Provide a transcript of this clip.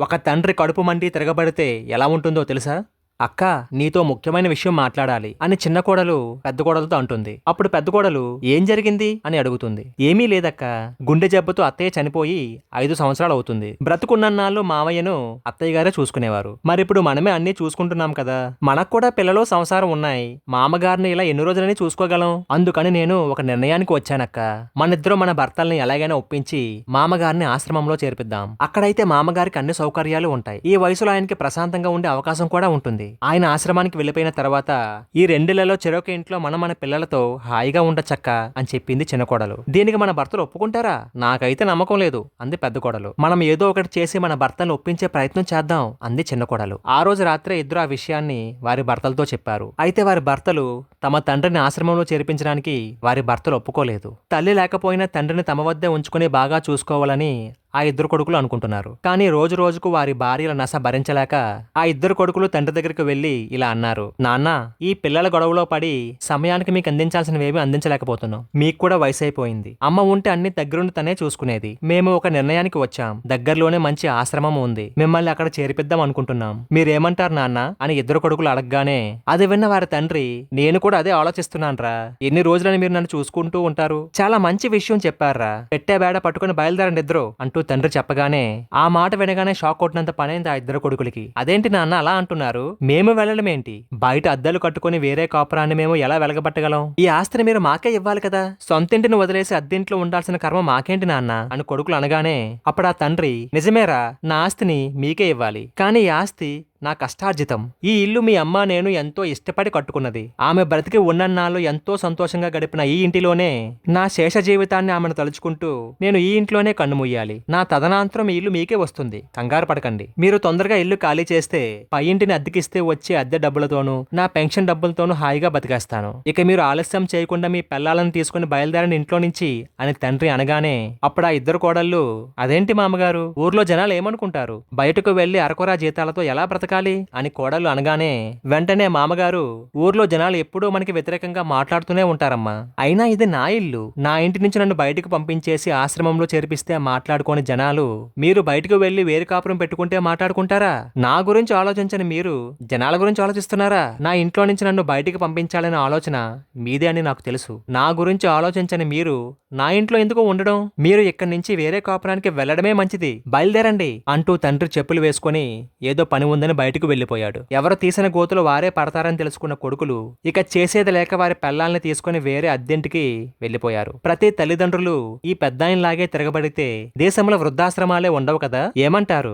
ఒక తండ్రి కడుపు మండి తిరగబడితే ఎలా ఉంటుందో తెలుసా? అక్క, నీతో ముఖ్యమైన విషయం మాట్లాడాలి అని చిన్న కోడలు పెద్ద కోడలతో అంటుంది. అప్పుడు పెద్ద కోడలు ఏం జరిగింది అని అడుగుతుంది. ఏమీ లేదక్క, గుండె జబ్బుతో అత్తయ్య చనిపోయి 5 సంవత్సరాలు అవుతుంది. బ్రతుకున్నన్నాళ్ళు మావయ్యను అత్తయ్య గారే చూసుకునేవారు. మరిప్పుడు మనమే అన్ని చూసుకుంటున్నాం కదా, మనకు కూడా పిల్లలు సంసారం ఉన్నాయి. మామగారిని ఇలా ఎన్ని రోజులని చూసుకోగలం? అందుకని నేను ఒక నిర్ణయానికి వచ్చానక్క. మనిద్దరం మన భర్తల్ని ఎలాగైనా ఒప్పించి మామగారిని ఆశ్రమంలో చేర్పిద్దాం. అక్కడైతే మామగారికి అన్ని సౌకర్యాలు ఉంటాయి. ఈ వయసులో ఆయనకి ప్రశాంతంగా ఉండే అవకాశం కూడా ఉంటుంది. ఆయన ఆశ్రమానికి వెళ్లిపోయిన తర్వాత ఈ 2 చెరొక ఇంట్లో మన పిల్లలతో హాయిగా ఉండచ్చక్క అని చెప్పింది చిన్న కోడలు. దీనికి మన భర్తలు ఒప్పుకుంటారా? నాకైతే నమ్మకం లేదు అంది పెద్ద కోడలు. మనం ఏదో ఒకటి చేసి మన భర్తలను ఒప్పించే ప్రయత్నం చేద్దాం అంది చిన్న కోడలు. ఆ రోజు రాత్రే ఇద్దరు ఆ విషయాన్ని వారి భర్తలతో చెప్పారు. అయితే వారి భర్తలు తమ తండ్రిని ఆశ్రమంలో చేర్పించడానికి వారి భర్తలు ఒప్పుకోలేదు. తల్లి లేకపోయినా తండ్రిని తమ వద్దే ఉంచుకుని బాగా చూసుకోవాలని ఆ ఇద్దరు కొడుకులు అనుకుంటున్నారు. కానీ రోజు రోజుకు వారి భార్యల నస భరించలేక ఆ ఇద్దరు కొడుకులు తండ్రి దగ్గరికి వెళ్లి ఇలా అన్నారు. నాన్న, ఈ పిల్లల గొడవలో పడి సమయానికి మీకు అందించాల్సినవేమీ అందించలేకపోతున్నాం. మీకు కూడా వయసు అయిపోయింది. అమ్మ ఉంటే అన్ని దగ్గరుండి తనే చూసుకునేది. మేము ఒక నిర్ణయానికి వచ్చాం. దగ్గరలోనే మంచి ఆశ్రమం ఉంది. మిమ్మల్ని అక్కడ చేర్పిద్దాం అనుకుంటున్నాం. మీరేమంటారు నాన్న అని ఇద్దరు కొడుకులు అడగగానే అది విన్న వారి తండ్రి, నేను కూడా అదే ఆలోచిస్తున్నాన్రా. ఎన్ని రోజులని మీరు నన్ను చూసుకుంటూ ఉంటారు? చాలా మంచి విషయం చెప్పారా. పెట్టే బేడ పట్టుకుని బయలుదేరండి ఇద్దరు అంటూ తండ్రి చెప్పగానే ఆ మాట వినగానే షాక్ కొట్టినంత పనైంది ఆ ఇద్దరు కొడుకులకి. అదేంటి నాన్న అలా అంటున్నారు? మేము వెళ్ళడమేంటి? బయట అద్దెలు కట్టుకుని వేరే కాపురాన్ని మేము ఎలా వెలగబట్టగలం? ఈ ఆస్తిని మీరు మాకే ఇవ్వాలి కదా. సొంతింటిని వదిలేసి అద్దెంట్లో ఉండాల్సిన కర్మ మాకేంటి నాన్న అని కొడుకులు అనగానే అప్పుడు ఆ తండ్రి, నిజమేరా, నా ఆస్తిని మీకే ఇవ్వాలి. కానీ ఈ ఆస్తి నా కష్టార్జితం. ఈ ఇల్లు మీ అమ్మ నేను ఎంతో ఇష్టపడి కట్టుకున్నది. ఆమె బ్రతికి ఉన్నన్నాళ్ళు ఎంతో సంతోషంగా గడిపిన ఈ ఇంటిలోనే నా శేష జీవితాన్ని ఆమెను తలుచుకుంటూ నేను ఈ ఇంట్లోనే కన్నుమూయాలి. నా తదనంతరం ఈ ఇల్లు మీకే వస్తుంది. కంగారు పడకండి. మీరు తొందరగా ఇల్లు ఖాళీ చేస్తే పై ఇంటిని అద్దెకిస్తే వచ్చే అద్దె డబ్బులతోనూ నా పెన్షన్ డబ్బులతోనూ హాయిగా బతికేస్తాను. ఇక మీరు ఆలస్యం చేయకుండా మీ పిల్లలను తీసుకుని బయలుదేరని ఇంట్లో నుంచి అని తండ్రి అనగానే అప్పుడు ఆ ఇద్దరు కోడళ్ళు, అదేంటి మామగారు, ఊర్లో జనాలు ఏమనుకుంటారు? బయటకు వెళ్లి అరకొరా జీతాలతో ఎలా అని కోడలు అనగానే వెంటనే మామగారు, ఊర్లో జనాలు ఎప్పుడూ మనకి వ్యతిరేకంగా మాట్లాడుతూనే ఉంటారమ్మా. అయినా ఇది నా ఇల్లు. నా ఇంటి నుంచి నన్ను బయటకు పంపించేసి ఆశ్రమంలో చేర్పిస్తే మాట్లాడుకోని జనాలు మీరు బయటకు వెళ్లి వేరు కాపురం పెట్టుకుంటే మాట్లాడుకుంటారా? నా గురించి ఆలోచించని మీరు జనాల గురించి ఆలోచిస్తున్నారా? నా ఇంట్లో నుంచి నన్ను బయటికి పంపించాలనే ఆలోచన మీదే అని నాకు తెలుసు. నా గురించి ఆలోచించని మీరు నా ఇంట్లో ఎందుకు ఉండడం? మీరు ఇక్కడి నుంచి వేరే కాపురానికి వెళ్లడమే మంచిది. బయలుదేరండి అంటూ తండ్రి చెప్పులు వేసుకుని ఏదో పని ఉందని బయటకు వెళ్లిపోయాడు. ఎవరు తీసిన గోతులు వారే పడతారని తెలుసుకున్న కొడుకులు ఇక చేసేది లేక వారి పెళ్లాల్ని తీసుకుని వేరే అద్దెంటికి వెళ్లిపోయారు. ప్రతి తల్లిదండ్రులు ఈ పెద్దాయనలాగే తిరగబడితే దేశంలో వృద్ధాశ్రమాలే ఉండవు కదా. ఏమంటారు?